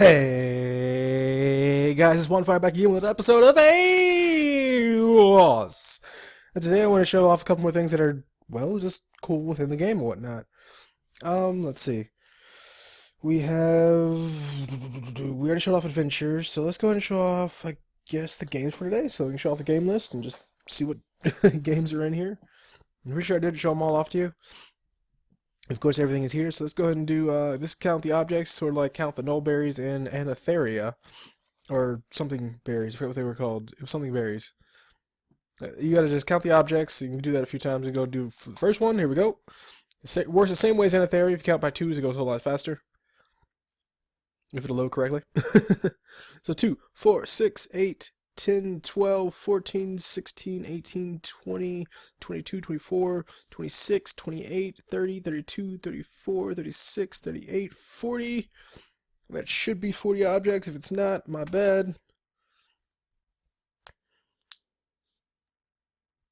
Hey guys, it's OneFire back again with an episode of Aywas. And today I want to show off a couple more things that are, well, just cool within the game and whatnot. Let's see. We already showed off adventures, so let's go ahead and show off, I guess, the games for today. So we can show off the game list and just see what games are in here. I'm pretty sure I did show them all off to you. Of course, everything is here, so let's go ahead and do, this count the objects, sort of like count the null berries and Anatheria, or something berries, I forget what they were called, it was something berries. You gotta just count the objects, you can do that a few times and go do for the first one, here we go. It works the same way as Anatheria, if you count by twos, it goes a whole lot faster. If it'll load correctly. So 2, 4, 6, 8, 10, 12, 14, 16, 18, 20, 22, 24, 26, 28, 30, 32, 34, 36, 38, 40. That should be 40 objects. If it's not, my bad.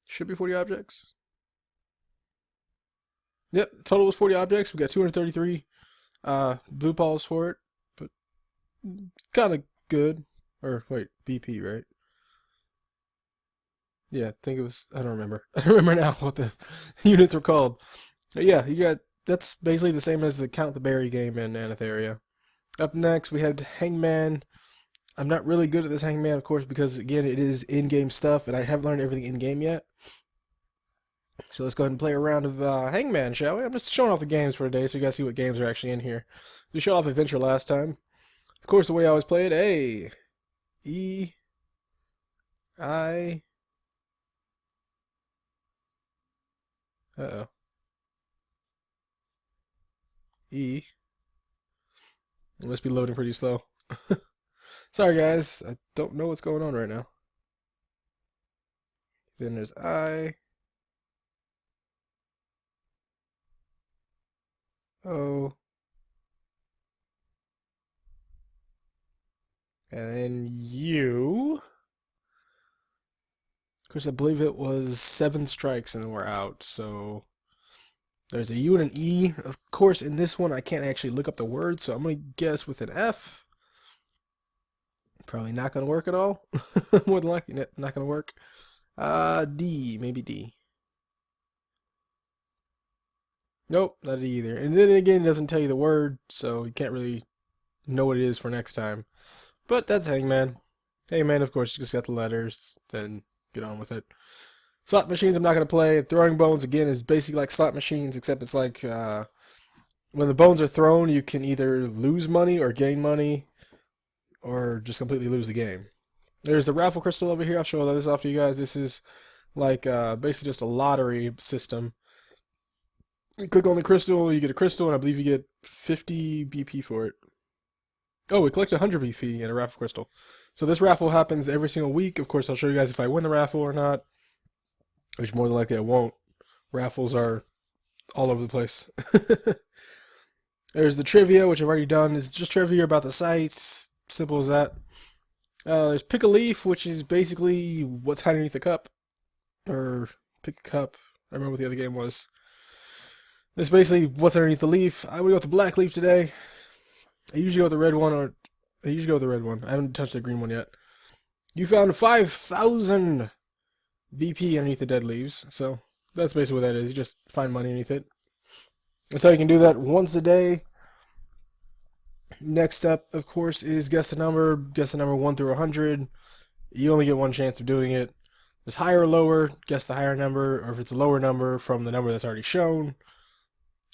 Should be 40 objects. Yep, total was 40 objects. We got 233 blue balls for it, but kind of good. Or wait, BP, right? Yeah, I think it was. I don't remember. I don't remember now what the units were called. But yeah, you got. That's basically the same as the Count the Berry game in Anatheria. Up next, we had Hangman. I'm not really good at this Hangman, of course, because again, it is in-game stuff, and I haven't learned everything in-game yet. So let's go ahead and play a round of Hangman, shall we? I'm just showing off the games for today, so you guys see what games are actually in here. We showed off Adventure last time. Of course, the way I always play it: A, E, I. Uh-oh. E. It must be loading pretty slow. Sorry guys, I don't know what's going on right now. Then there's I. O. And then U. Of course, I believe it was 7 strikes and we're out, so there's a U and an E. Of course, in this one, I can't actually look up the word, so I'm going to guess with an F. Probably not going to work at all. More than likely, not going to work. D, maybe D. Nope, not D either. And then again, it doesn't tell you the word, so you can't really know what it is for next time. But that's Hangman. Hangman, of course, you just got the letters, then get on with it. Slot machines I'm not going to play. Throwing bones, again, is basically like slot machines, except it's like when the bones are thrown, you can either lose money or gain money, or just completely lose the game. There's the raffle crystal over here. I'll show this off to you guys. This is like basically just a lottery system. You click on the crystal, you get a crystal, and I believe you get 50 BP for it. Oh, it collects 100 BP in a raffle crystal. So this raffle happens every single week. Of course, I'll show you guys if I win the raffle or not, which more than likely I won't. Raffles are all over the place. There's the trivia, which I've already done. It's just trivia about the sites. Simple as that. There's pick a leaf, which is basically what's hiding underneath the cup. Or pick a cup. I remember what the other game was. It's basically what's underneath the leaf. I'm going to go with the black leaf today. I usually go with the red one, or I usually go with the red one. I haven't touched the green one yet. You found 5,000 BP underneath the dead leaves, so that's basically what that is. You just find money underneath it. That's how you can do that once a day. Next up, of course, is guess the number. Guess the number 1 through 100. You only get one chance of doing it. There's higher or lower. Guess the higher number, or if it's a lower number from the number that's already shown.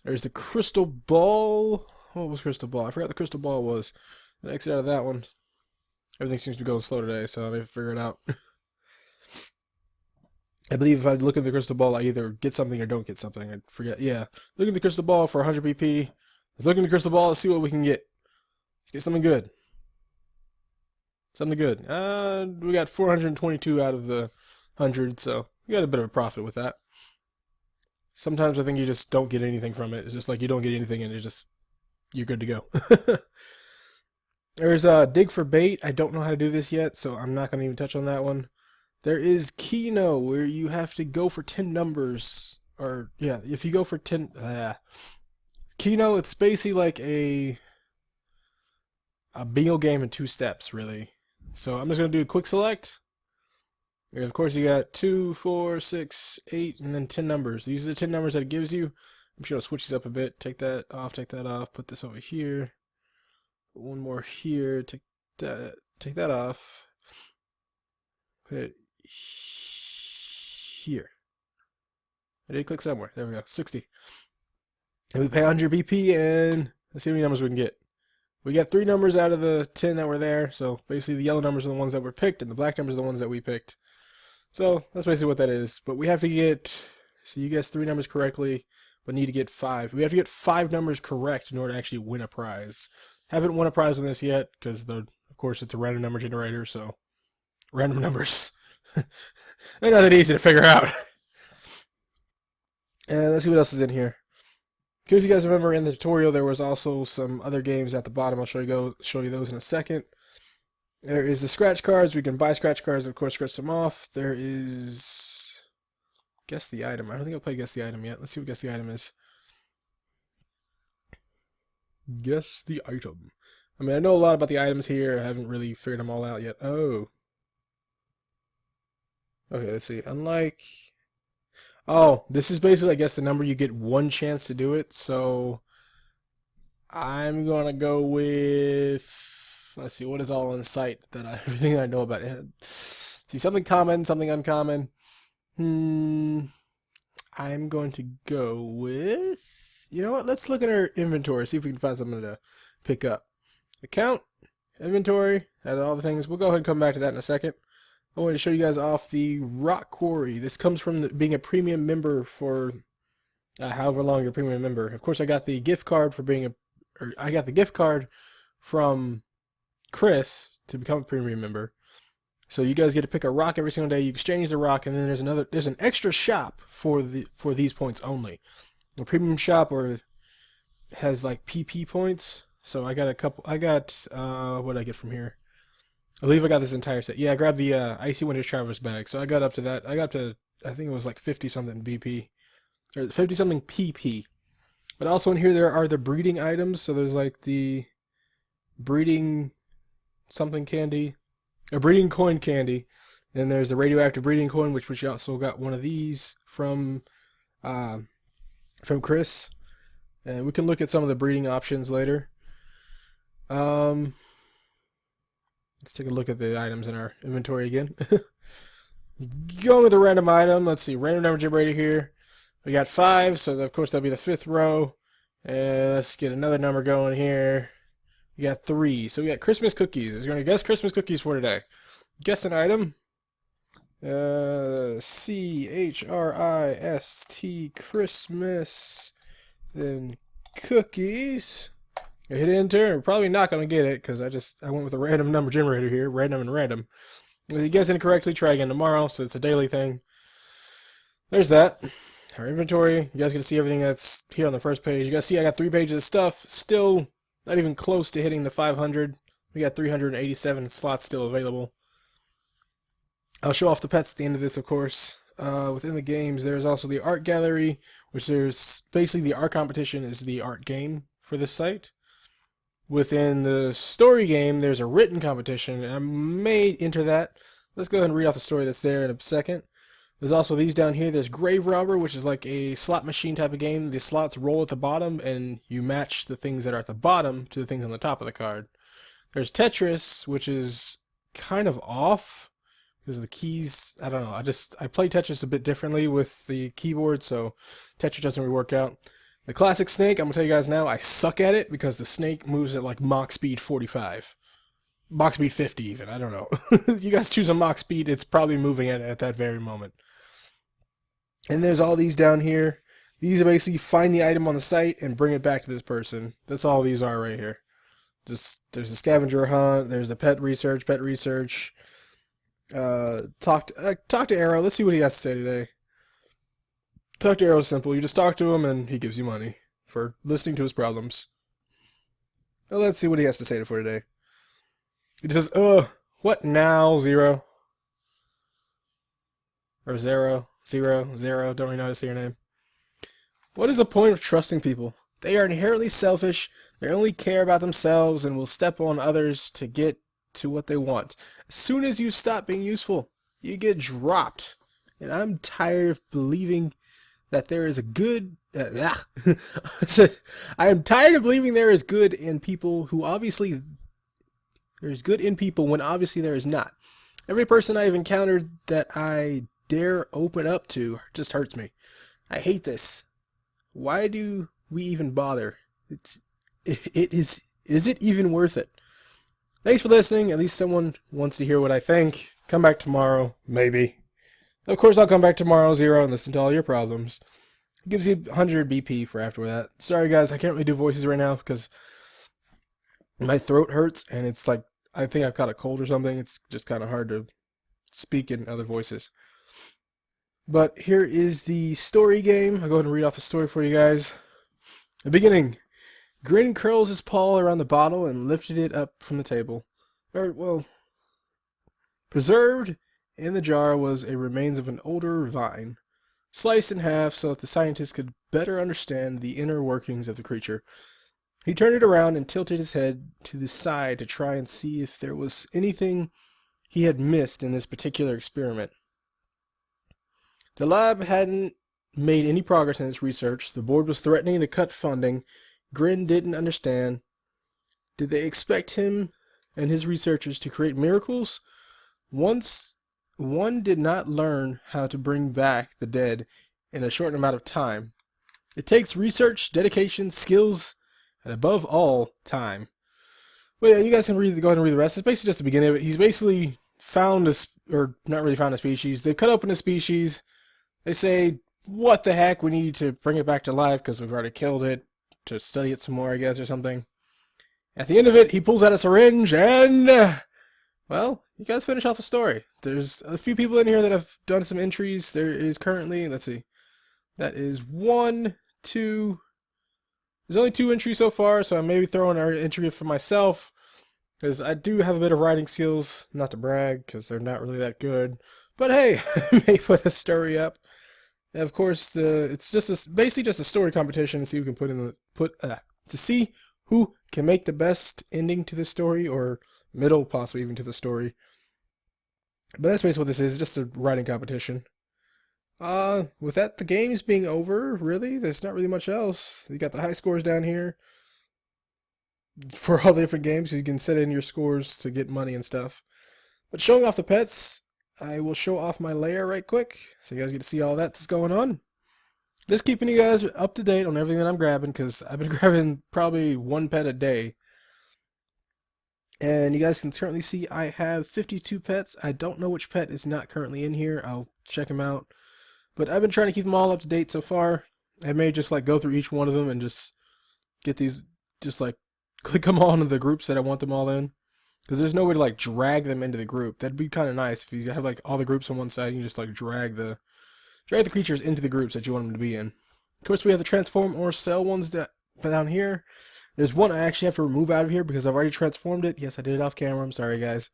There's the crystal ball. What was crystal ball? I forgot the crystal ball was. Exit out of that one. Everything seems to be going slow today, so I need to figure it out. I believe if I look at the crystal ball, I either get something or don't get something. I forget. Yeah. Look at the crystal ball for 100 BP. Let's look at the crystal ball. Let's see what we can get. Let's get something good. Something good. We got 422 out of the 100, so we got a bit of a profit with that. Sometimes I think you just don't get anything from it. It's just like you don't get anything and it's just, you're good to go. There's dig for bait. I don't know how to do this yet, so I'm not going to even touch on that one. There is Keno, where you have to go for 10 numbers. Or, yeah, if you go for 10... Keno, it's basically like a... a bingo game in 2 steps, really. So I'm just going to do a quick select. And of course, you got 2, 4, 6, 8, and then 10 numbers. These are the 10 numbers that it gives you. I'm just going to switch these up a bit. Take that off, put this over here. One more here, take that off. Put it here. I did click somewhere. There we go. 60. And we pay 100 BP, and let's see how many numbers we can get. We got 3 numbers out of the 10 that were there. So basically the yellow numbers are the ones that were picked, and the black numbers are the ones that we picked. So that's basically what that is. But we have to get, so you guessed 3 numbers correctly, but need to get 5. We have to get 5 numbers correct in order to actually win a prize. Haven't won a prize on this yet, because of course it's a random number generator, so random numbers. They're not that easy to figure out. And let's see what else is in here. Because you guys remember in the tutorial there was also some other games at the bottom. I'll show you those in a second. There is the scratch cards. We can buy scratch cards, of course, scratch them off. There is guess the item. I don't think I'll play guess the item yet. Let's see what guess the item is. Guess the item. I mean, I know a lot about the items here. I haven't really figured them all out yet. Oh. Okay, let's see. Unlike... Oh, this is basically, I guess, the number you get 1 chance to do it. So, I'm going to go with... Let's see, what is all on site that everything I know about it? See, something common, something uncommon. I'm going to go with... You know what? Let's look at our inventory, see if we can find something to pick up. Account, inventory, that's all the things. We'll go ahead and come back to that in a second. I wanted to show you guys off the Rock Quarry. This comes from being a premium member for however long you're a premium member. Of course, I got the gift card for being I got the gift card from Chris to become a premium member. So you guys get to pick a rock every single day. You exchange the rock, and then there's an extra shop for these points only. The premium shop has like PP points. So I got a couple. I got what did I get from here? I believe I got this entire set. Yeah, I grabbed the Icy Winter's Traveler's bag. So I got up to that. I got up to, I think it was like 50 something BP. Or 50 something PP. But also in here there are the breeding items. So there's like the breeding something candy. A breeding coin candy. Then there's the radioactive breeding coin, which we also got one of these from Chris. And we can look at some of the breeding options later. Let's take a look at the items in our inventory again. Going with a random item. Let's see, random number generator here. We got 5, so of course that'll be the 5th row. And let's get another number going here. We got 3. So we got Christmas cookies. We're going to guess Christmas cookies for today. Guess an item. CHRIST Christmas. Then cookies. I hit enter. We're probably not going to get it because I went with a random number generator here. Random and random. If you guess incorrectly, try again tomorrow. So it's a daily thing. There's that. Our inventory. You guys get to see everything that's here on the first page. You guys see I got 3 pages of stuff. Still not even close to hitting the 500. We got 387 slots still available. I'll show off the pets at the end of this, of course. Within the games, there's also the art gallery, which there's basically the art competition is the art game for this site. Within the story game, there's a written competition, and I may enter that. Let's go ahead and read off the story that's there in a second. There's also these down here. There's Grave Robber, which is like a slot machine type of game. The slots roll at the bottom, and you match the things that are at the bottom to the things on the top of the card. There's Tetris, which is kind of off, because the keys, I don't know. I play Tetris a bit differently with the keyboard, so Tetris doesn't really work out. The classic snake, I'm going to tell you guys now, I suck at it because the snake moves at like Mach speed 45. Mach speed 50 even, I don't know. You guys choose a Mach speed, it's probably moving at that very moment. And there's all these down here. These are basically find the item on the site and bring it back to this person. That's all these are right here. There's a scavenger hunt, there's a pet research. Talk to Arrow, let's see what he has to say today. Talk to Arrow is simple. You just talk to him and he gives you money for listening to his problems. Well, let's see what he has to say for today. He says, what now, Zero? Or Zero, don't really know how to say your name. What is the point of trusting people? They are inherently selfish, they only care about themselves and will step on others to get to what they want. As soon as you stop being useful, you get dropped. And I'm tired of believing that there is a good. I am tired of believing there is good in people who obviously. There is good in people when obviously there is not. Every person I've encountered that I dare open up to just hurts me. I hate this. Why do we even bother? Is it even worth it? Thanks for listening. At least someone wants to hear what I think. Come back tomorrow, maybe. Of course, I'll come back tomorrow, Zero, and listen to all your problems. It gives you 100 BP for after that. Sorry, guys, I can't really do voices right now because my throat hurts, and it's like, I think I've got a cold or something. It's just kind of hard to speak in other voices. But here is the story game. I'll go ahead and read off the story for you guys. The beginning. Grin curls his paw around the bottle and lifted it up from the table. Preserved in the jar was a remains of an older vine, sliced in half so that the scientist could better understand the inner workings of the creature. He turned it around and tilted his head to the side to try and see if there was anything he had missed in this particular experiment. The lab hadn't made any progress in its research. The board was threatening to cut funding. Grin didn't understand. Did they expect him and his researchers to create miracles? Once one did not learn how to bring back the dead in a short amount of time. It takes research, dedication, skills, and above all, time. Well, yeah, you guys can go ahead and read the rest. It's basically just the beginning of it. He's basically found or not really found a species. They've cut open a species. They say, what the heck, we need to bring it back to life because we've already killed it, to study it some more, I guess, or something. At the end of it, he pulls out a syringe and, well, you guys finish off the story. There's a few people in here that have done some entries. There is currently, let's see, that is 1, 2, there's only 2 entries so far, so I may be throwing an entry for myself, because I do have a bit of writing skills, not to brag, because they're not really that good. But hey, I may put a story up. And of course, it's just basically just a story competition to see who can to see who can make the best ending to the story, or middle, possibly even to the story. But that's basically what this is, just a writing competition. With that, the game's being over, really, there's not really much else. You got the high scores down here for all the different games. You can set in your scores to get money and stuff. But showing off the pets, I will show off my lair right quick, so you guys get to see all that's going on. Just keeping you guys up to date on everything that I'm grabbing, because I've been grabbing probably 1 pet a day. And you guys can currently see I have 52 pets. I don't know which pet is not currently in here. I'll check them out. But I've been trying to keep them all up to date so far. I may just like go through each one of them and just get these, just like click them all into the groups that I want them all in. Because there's no way to like drag them into the group. That'd be kind of nice if you have like all the groups on one side. You can just like drag the creatures into the groups that you want them to be in. Of course, we have the transform or sell ones down here. There's one I actually have to remove out of here because I've already transformed it. Yes, I did it off camera. I'm sorry, guys.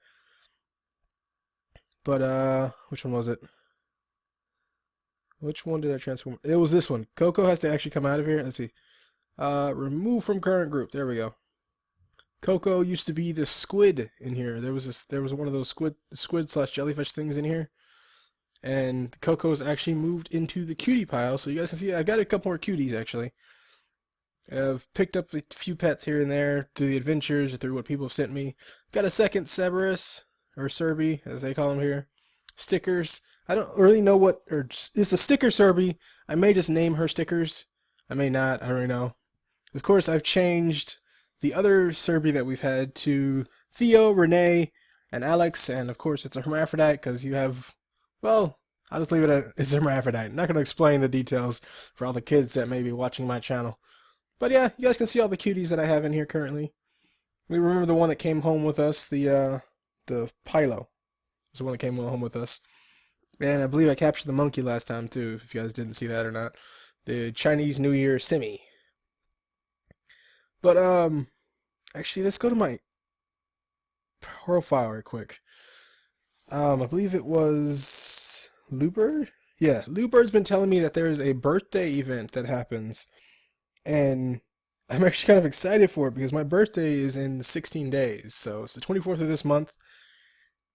But which one was it? Which one did I transform? It was this one. Coco has to actually come out of here. Let's see. Remove from current group. There we go. Coco used to be the squid in here. There was one of those squid/jellyfish things in here. And Coco has actually moved into the cutie pile. So you guys can see I got a couple more cuties actually. I've picked up a few pets here and there through the adventures or through what people have sent me. Got a second Cerberus, or Serby, as they call them here. Stickers. I don't really know what, or is the sticker Serby. I may just name her stickers. I may not. I don't really know. Of course, I've changed the other Serby that we've had to Theo, Renee, and Alex. And of course, it's a hermaphrodite because you have, well, I'll just leave it at it's a hermaphrodite. I'm not going to explain the details for all the kids that may be watching my channel. But yeah, you guys can see all the cuties that I have in here currently. We remember the one that came home with us, the Pilo. It's the one that came home with us. And I believe I captured the monkey last time too, if you guys didn't see that or not. The Chinese New Year Simi. But actually let's go to my profile right quick. I believe it was Lubird? Yeah, Lubird's been telling me that there is a birthday event that happens. And I'm actually kind of excited for it because my birthday is in 16 days. So it's the 24th of this month.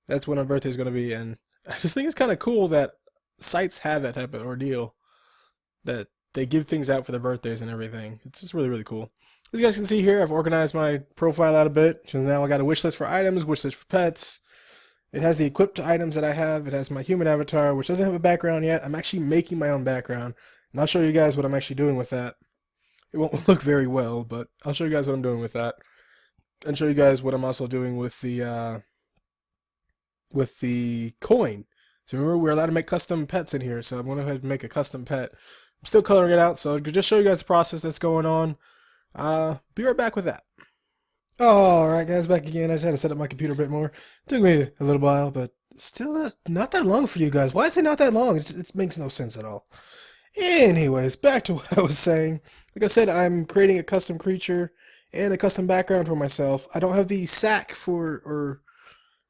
That's when my birthday is going to be. And I just think it's kind of cool that sites have that type of ordeal, that they give things out for their birthdays and everything. It's just really, really cool. As you guys can see here, I've organized my profile out a bit. So now I got a wish list for items, wish list for pets. It has the equipped items that I have. It has my human avatar, which doesn't have a background yet. I'm actually making my own background. And I'll show you guys what I'm actually doing with that. It won't look very well, but I'll show you guys what I'm doing with that. And show you guys what I'm also doing with the coin. So remember, we're allowed to make custom pets in here, so I'm going to go ahead and make a custom pet. I'm still coloring it out, so I'll just show you guys the process that's going on. Be right back with that. Alright guys, back again. I just had to set up my computer a bit more. Took me a little while, but still not that long for you guys. Why is it not that long? It makes no sense at all. Anyways, back to what I was saying. Like I said, I'm creating a custom creature and a custom background for myself. I don't have the SAC for, or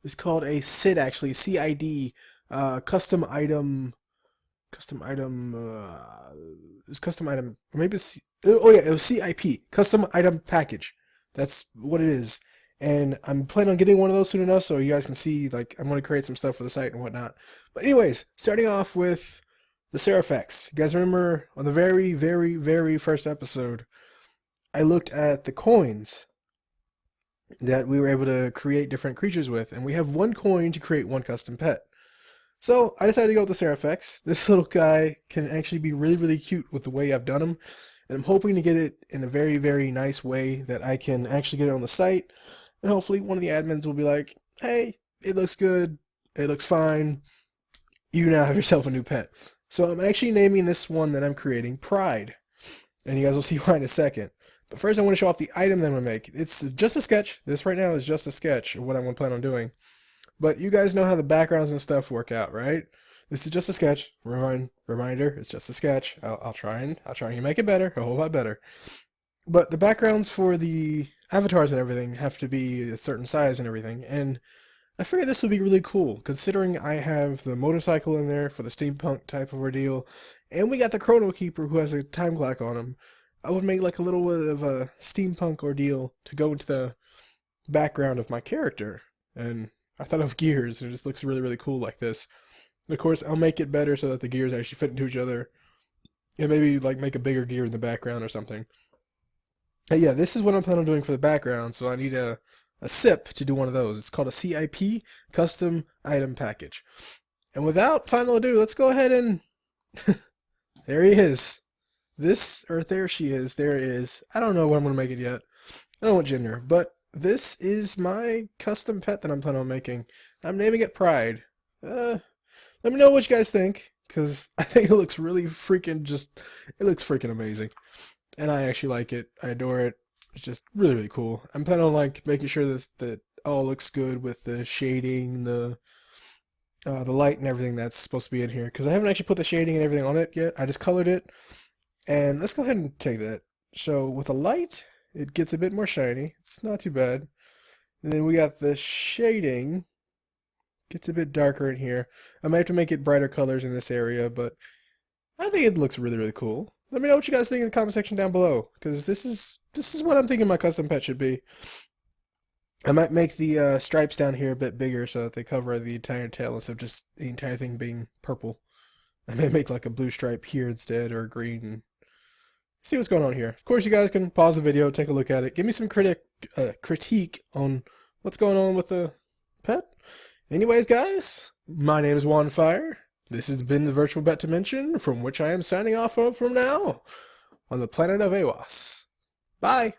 it's called a CID actually, CID, custom item, it's custom item, or maybe it's, oh yeah, it was CIP, custom item package. That's what it is. And I'm planning on getting one of those soon enough so you guys can see, like, I'm going to create some stuff for the site and whatnot. But anyways, starting off with the Seraphex. You guys remember on the very, very, very first episode, I looked at the coins that we were able to create different creatures with. And we have one coin to create one custom pet. So I decided to go with the Seraphex. This little guy can actually be really, really cute with the way I've done him. And I'm hoping to get it in a very, very nice way that I can actually get it on the site. And hopefully one of the admins will be like, hey, it looks good. It looks fine. You now have yourself a new pet. So I'm actually naming this one that I'm creating Pride. And you guys will see why in a second. But first I want to show off the item that I'm going to make. It's just a sketch. This right now is just a sketch of what I'm going to plan on doing. But you guys know how the backgrounds and stuff work out, right? This is just a sketch. Reminder, it's just a sketch. I'll try and make it better, a whole lot better. But the backgrounds for the avatars and everything have to be a certain size and everything. And I figured this would be really cool, considering I have the motorcycle in there for the steampunk type of ordeal, and we got the Chrono Keeper who has a time clock on him. I would make like a little bit of a steampunk ordeal to go into the background of my character. And I thought of gears, and it just looks really, really cool like this. And of course, I'll make it better so that the gears actually fit into each other. And maybe like make a bigger gear in the background or something. But yeah, this is what I'm planning on doing for the background, so I need a SIP to do one of those. It's called a CIP, Custom Item Package. And without final ado, let's go ahead and... there he is. There she is. There it is. I don't know what I'm going to make it yet. I don't know what gender, but this is my custom pet that I'm planning on making. I'm naming it Pride. Let me know what you guys think, because I think it looks really freaking it looks freaking amazing. And I actually like it. I adore it. It's just really, really cool. I'm planning on like making sure that all looks good with the shading, the light and everything that's supposed to be in here, because I haven't actually put the shading and everything on it yet. I just colored it. And let's go ahead and take that. So with the light, it gets a bit more shiny. It's not too bad. And then we got the shading. Gets a bit darker in here. I might have to make it brighter colors in this area, but I think it looks really, really cool. Let me know what you guys think in the comment section down below, because this is what I'm thinking my custom pet should be. I might make the stripes down here a bit bigger so that they cover the entire tail instead of just the entire thing being purple. I may make like a blue stripe here instead, or green, and see what's going on here. Of course, you guys can pause the video, take a look at it, give me some critique on what's going on with the pet. Anyways, guys, my name is Wanfire. This has been the Virtual Bet Dimension, from which I am signing off from now on the planet of Aywas. Bye!